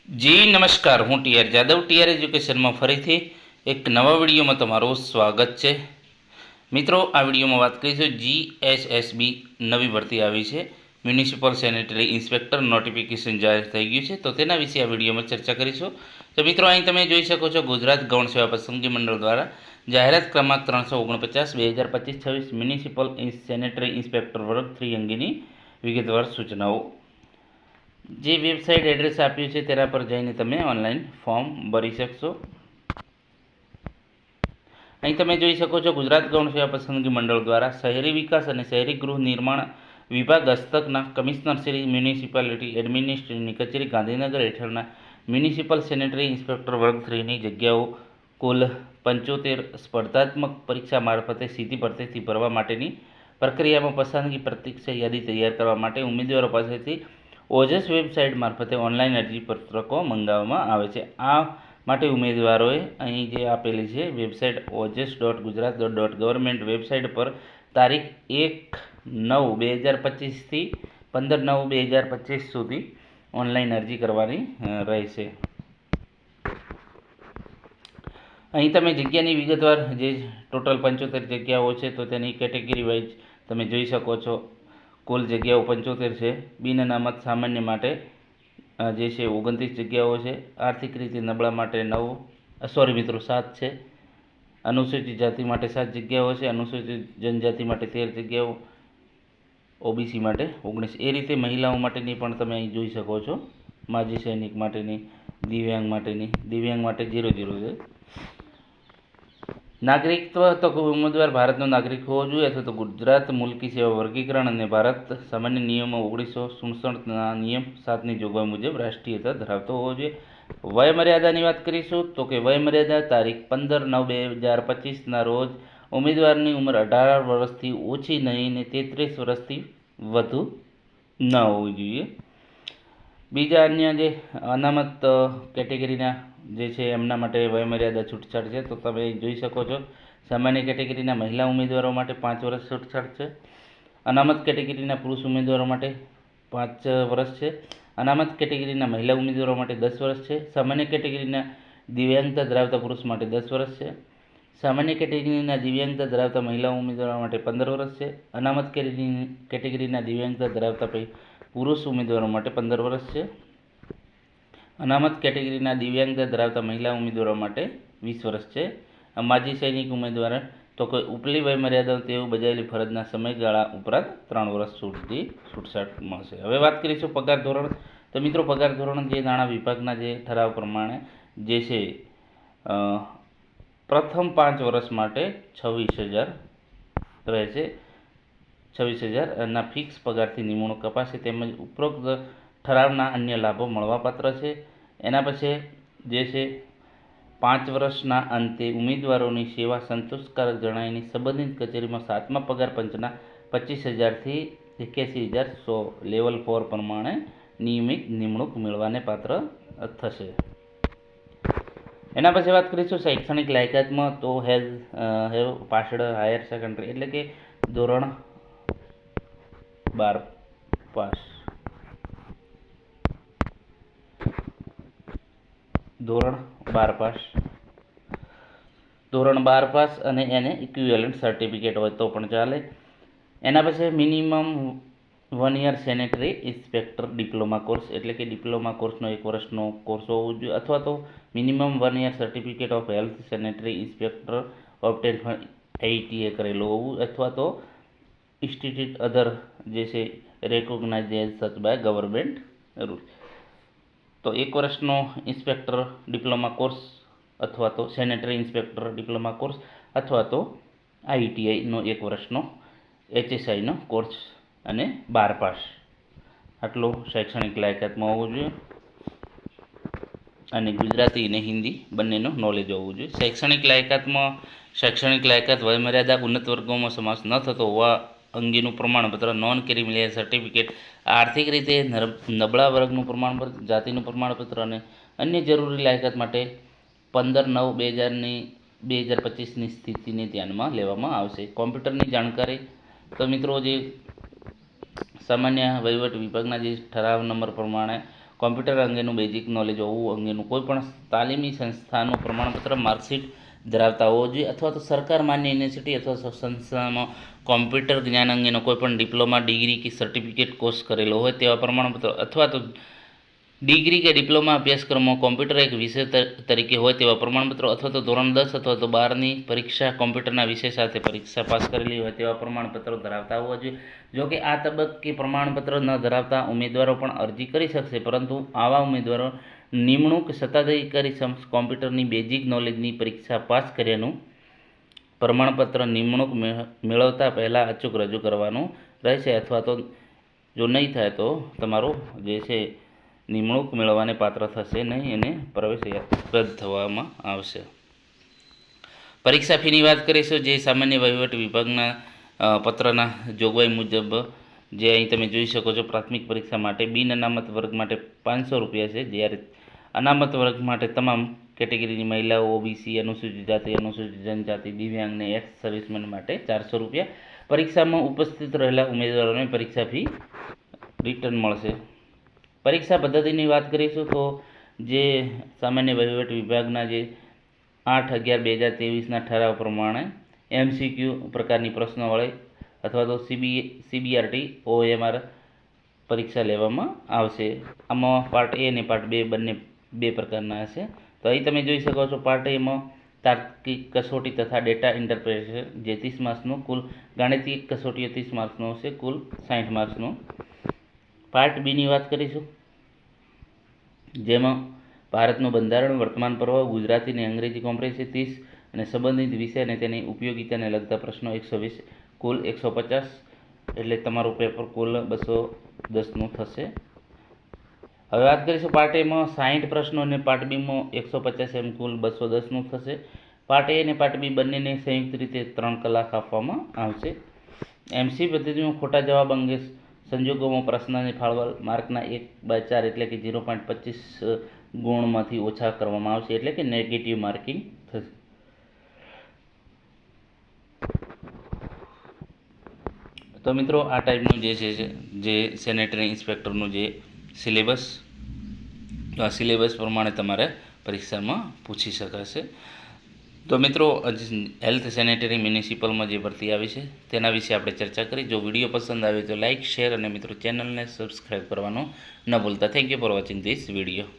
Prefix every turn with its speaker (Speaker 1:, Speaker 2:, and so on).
Speaker 1: જી નમસ્કાર, હું TR Jadav TR એજ્યુકેશનમાં ફરીથી એક નવા વિડીયોમાં તમારું સ્વાગત છે. મિત્રો, આ વિડીયોમાં વાત કરીશું જીએસએસબી નવી ભરતી આવી છે. મ્યુનિસિપલ સેનેટરી ઇન્સ્પેક્ટર નોટિફિકેશન જાહેર થઈ ગયું છે, તો તેના વિશે આ વિડીયોમાં ચર્ચા કરીશું. તો મિત્રો, અહીં તમે જોઈ શકો છો ગુજરાત ગૌણ સેવા પસંદગી મંડળ દ્વારા જાહેરાત ક્રમાંક 349/2025-26 મ્યુનિસિપલ સેનેટરી ઇન્સ્પેક્ટર વર્ગ 3 અંગેની વિગતવાર સૂચનાઓ. જે વેબસાઇટ એડ્રેસ આપ્યું છે તેના પર જઈને તમે ઓનલાઈન ફોર્મ ભરી શકશો. અહીં તમે જોઈ શકો છો ગુજરાત ગૌણ સેવા પસંદગી મંડળ દ્વારા શહેરી વિકાસ અને શહેરી ગૃહ નિર્માણ વિભાગ હસ્તકના કમિશનર શ્રી મ્યુનિસિપાલિટી એડમિનિસ્ટ્રેશનની કચેરી ગાંધીનગર હેઠળના મ્યુનિસિપલ સેનેટરી ઇન્સ્પેક્ટર વર્ગ 3ની જગ્યાઓ કુલ 75 સ્પર્ધાત્મક પરીક્ષા મારફતે સીધી ભરતીથી ભરવા માટેની પ્રક્રિયામાં પસંદગી પ્રતીક્ષા યાદી તૈયાર કરવા માટે ઉમેદવારો પાસેથી ઓજસ વેબસાઇટ મારફતે ઓનલાઈન અરજીપત્રકો મંગાવવામાં આવે છે. આ માટે ઉમેદવારોએ અહીં જે આપેલી છે વેબસાઇટ ojas.gujarat.gov વેબસાઇટ પર તારીખ 1/9/2025થી 15/9/2025 સુધી ઓનલાઈન અરજી કરવાની રહેશે. અહીં તમે જગ્યાની વિગતવાર જે ટોટલ 75 જગ્યાઓ છે તો તેની કેટેગરી વાઇઝ તમે જોઈ શકો છો. કુલ જગ્યાઓ 75 છે. બિન અનામત સામાન્ય માટે જે છે 29 જગ્યાઓ છે. આર્થિક રીતે નબળા માટે 7 છે. અનુસૂચિત જાતિ માટે 7 જગ્યાઓ છે. અનુસૂચિત જનજાતિ માટે 13 જગ્યાઓ, ઓબીસી માટે 19. એ રીતે મહિલાઓ માટેની પણ તમે અહીં જોઈ શકો છો. માજી સૈનિક માટેની, દિવ્યાંગ માટે 0 છે. નાગરિકત્વ તો ઉમેદવાર ભારતનો નાગરિક હોવો જોઈએ અથવા તો ગુજરાત મુલકી સેવા વર્ગીકરણ અને ભારત સામાન્ય નિયમો 1967ના નિયમ 7ની જોગવાઈ મુજબ રાષ્ટ્રીયતા ધરાવતો હોવો જોઈએ. વયમર્યાદાની વાત કરીશું તો કે વયમર્યાદા તારીખ 15/9/2025ના રોજ ઉમેદવારની ઉંમર 18 વર્ષથી ઓછી નહીં ને 33 વર્ષથી વધુ ન હોવી જોઈએ. બીજા અન્ય જે અનામત કેટેગરીના જે છે એમના માટે વયમર્યાદા છૂટછાટ છે, તો તમે જોઈ શકો છો. સામાન્ય કેટેગરીના મહિલા ઉમેદવારો માટે 5 વર્ષ છૂટછાટ છે. અનામત કેટેગરીના પુરુષ ઉમેદવારો માટે 5 વર્ષ છે. અનામત કેટેગરીના મહિલા ઉમેદવારો માટે 10 વર્ષ છે. સામાન્ય કેટેગરીના દિવ્યાંગતા ધરાવતા પુરુષ માટે 10 વર્ષ છે. સામાન્ય કેટેગરીના દિવ્યાંગતા ધરાવતા મહિલા ઉમેદવારો માટે 15 વર્ષ છે. અનામત કેટેગરીના દિવ્યાંગતા ધરાવતા પુરુષ ઉમેદવારો માટે 15 વર્ષ છે. અનામત કેટેગરીના દિવ્યાંગતા ધરાવતા મહિલા ઉમેદવારો માટે 20 વર્ષ છે. માજી સૈનિક ઉમેદવાર તો કોઈ ઉપલી વયમર્યાદા તેઓ બજાવેલી ફરજના સમયગાળા ઉપરાંત 3 વર્ષ સુધી છૂટછાટ મળશે. હવે વાત કરીશું પગાર ધોરણ. તો મિત્રો, પગાર ધોરણ જે નાણાં વિભાગના જે ઠરાવ પ્રમાણે જે છે પ્રથમ 5 વર્ષ માટે 26,000 રહેશે. 26,000ના ફિક્સ પગારથી નિમણૂક અપાશે તેમજ ઉપરોક્ત ઠરાવના અન્ય લાભો મળવાપાત્ર છે. એના પછી જે છે 5 વર્ષના અંતે ઉમેદવારોની સેવા સંતોષકારક જણાઈને સંબંધિત કચેરીમાં 7મા પગાર પંચના 25,000થી 81,100 લેવલ 4 પ્રમાણે નિયમિત નિમણૂક મેળવવાને પાત્ર થશે. એના પછી વાત કરીશું શૈક્ષણિક લાયકાતમાં. તો હેવ પાસ્ડ હાયર સેકન્ડરી એટલે કે ધોરણ 12 પાસ. ધોરણ 12 પાસ અને એને ઇક્વિવેલન્ટ સર્ટિફિકેટ હોય તો પણ ચાલે. એના પછી minimum 1 year sanitary inspector diploma course એટલે કે ડિપ્લોમા કોર્સનો 1 વર્ષનો કોર્સ હોવો જોઈએ અથવા તો minimum 1 year certificate of health sanitary inspector obtain આઈટીએ કરેલું હોવું અથવા તો ઇન્સ્ટિટ્યૂટ અધર જે છે recognised as such by government rule. તો 1 વર્ષનો ઇન્સ્પેક્ટર ડિપ્લોમા કોર્સ અથવા તો સેનેટરી ઇન્સ્પેક્ટર ડિપ્લોમા કોર્સ અથવા તો આઈટીઆઈનો 1 વર્ષનો એચએસઆઈનો કોર્સ અને 12 પાસ આટલું શૈક્ષણિક લાયકાતમાં હોવું જોઈએ અને ગુજરાતી અને હિન્દી બંનેનું નોલેજ હોવું જોઈએ. શૈક્ષણિક લાયકાત વયમર્યાદા ઉન્નત વર્ગોમાં સમાવેશ ન થતો હોવા અંગેનું પ્રમાણપત્ર, નોન ક્રિમિનલ સર્ટિફિકેટ, આર્થિક રીતે નબળા વર્ગનું પ્રમાણપત્ર, જાતિનું પ્રમાણપત્ર અને અન્ય જરૂરી લાયકાત માટે 15/9/2025ની સ્થિતિને ધ્યાનમાં લેવામાં આવશે. કોમ્પ્યુટરની જાણકારી. તો મિત્રો, જે સામાન્ય વહીવટ વિભાગના જે ઠરાવ નંબર પ્રમાણે કોમ્પ્યુટર અંગેનું બેઝિક નોલેજ હોવું અંગેનું કોઈપણ તાલીમી સંસ્થાનું પ્રમાણપત્ર માર્કશીટ ધરાવતા હોવો જોઈએ, અથવા તો સરકાર માન્ય યુનિવર્સિટી અથવા સંસ્થામાં કોમ્પ્યુટર જ્ઞાન અંગેનો કોઈપણ ડિપ્લોમા, ડિગ્રી કે સર્ટિફિકેટ કોર્સ કરેલો હોય તેવા પ્રમાણપત્ર, અથવા તો ડિગ્રી કે ડિપ્લોમા અભ્યાસક્રમો કોમ્પ્યુટર એક વિષય તરીકે હોય તેવા પ્રમાણપત્રો, અથવા તો ધોરણ 10 અથવા તો 12ની પરીક્ષા કોમ્પ્યુટરના વિષય સાથે પરીક્ષા પાસ કરેલી હોય તેવા પ્રમાણપત્રો ધરાવતા હોવા જોઈએ. જો કે આ તબક્કે પ્રમાણપત્ર ન ધરાવતા ઉમેદવારો પણ અરજી કરી શકશે, પરંતુ આવા ઉમેદવારો નિમણૂક સત્તાધિકારી સમક્ષ કોમ્પ્યુટરની બેઝિક નોલેજની પરીક્ષા પાસ કર્યાનું પ્રમાણપત્ર નિમણૂક મેળવતા પહેલાં અચૂક રજૂ કરવાનું રહેશે, અથવા તો જો નહીં થાય તો તમારું જે છે નિમણૂક મેળવવાને પાત્ર થશે નહીં અને પ્રવેશ રદ થવામાં આવશે. પરીક્ષા ફીની વાત કરીશું. જે સામાન્ય વહીવટ વિભાગના પત્રના જોગવાઈ મુજબ જે અહીં તમે જોઈ શકો છો, પ્રાથમિક પરીક્ષા માટે બિન અનામત વર્ગ માટે 500 રૂપિયા છે, જ્યારે અનામત વર્ગ માટે તમામ કેટેગરીની મહિલાઓ, ઓબીસી, અનુસૂચિત જાતિ, અનુસૂચિત જનજાતિ, દિવ્યાંગ અને એક્સ સર્વિસમેન માટે 400 રૂપિયા. પરીક્ષામાં ઉપસ્થિત રહેલા ઉમેદવારોને પરીક્ષા ફી રિટર્ન મળશે. પરીક્ષા પદ્ધતિની વાત કરીશું તો જે સામાન્ય વહીવટ વિભાગના જે 8/11/2023ના ઠરાવ પ્રમાણે MCQ પ્રકારની પ્રશ્નોવાળી અથવા તો CBRT OMR પરીક્ષા લેવામાં આવશે. આમાં પાર્ટ A અને પાર્ટ 2 બંને 2 પ્રકારના હશે. તો અહીં તમે જોઈ શકો છો, પાર્ટ Aમાં તાર્કિક કસોટી તથા ડેટા ઇન્ટરપ્રિટેશન જે 30 માર્ક્સનું, કુલ ગાણિતિક કસોટીઓ 30 માર્ક્સનો હશે, કુલ 60 માર્ક્સનું. પાર્ટ બીની વાત કરીશું, જેમાં ભારતનું બંધારણ, વર્તમાન પર્વ, ગુજરાતી અને અંગ્રેજી કોમ્પ્રિહેન્સિવ 30 અને સંબંધિત વિષય અને તેની ઉપયોગિતાને લગતા પ્રશ્નો 120, કુલ 150. એટલે તમારું પેપર કુલ 210નું થશે. હવે વાત કરીશું પાર્ટ એમાં 60 પ્રશ્નો અને પાર્ટ બીમાં 150, એમ કુલ 210નું થશે. પાર્ટ એ અને પાર્ટ બી બંનેને સંયુક્ત રીતે 3 કલાક આપવામાં આવશે. MC પદ્ધતિમાં ખોટા જવાબ અંગે સંજોગોમાં પ્રશ્નને ફાળવેલ માર્કના 1/4 એટલે કે 0.25 ગુણમાંથી ઓછા કરવામાં આવશે, એટલે કે નેગેટિવ માર્કિંગ થશે. તો મિત્રો, આ ટાઈપનું જે છે જે સેનેટરી ઇન્સ્પેક્ટરનું જે સિલેબસ પ્રમાણે તમારે પરીક્ષામાં પૂછી શકાશે. તો મિત્રો, હેલ્થ સેનેટરી મ્યુનિસિપલમાં જે ભરતી આવી છે તેના વિશે આપણે ચર્ચા કરી. જો વિડીયો પસંદ આવે તો લાઇક, શેર અને મિત્રો ચેનલને સબસ્ક્રાઈબ કરવાનું ન ભૂલતા. Thank you for watching this video.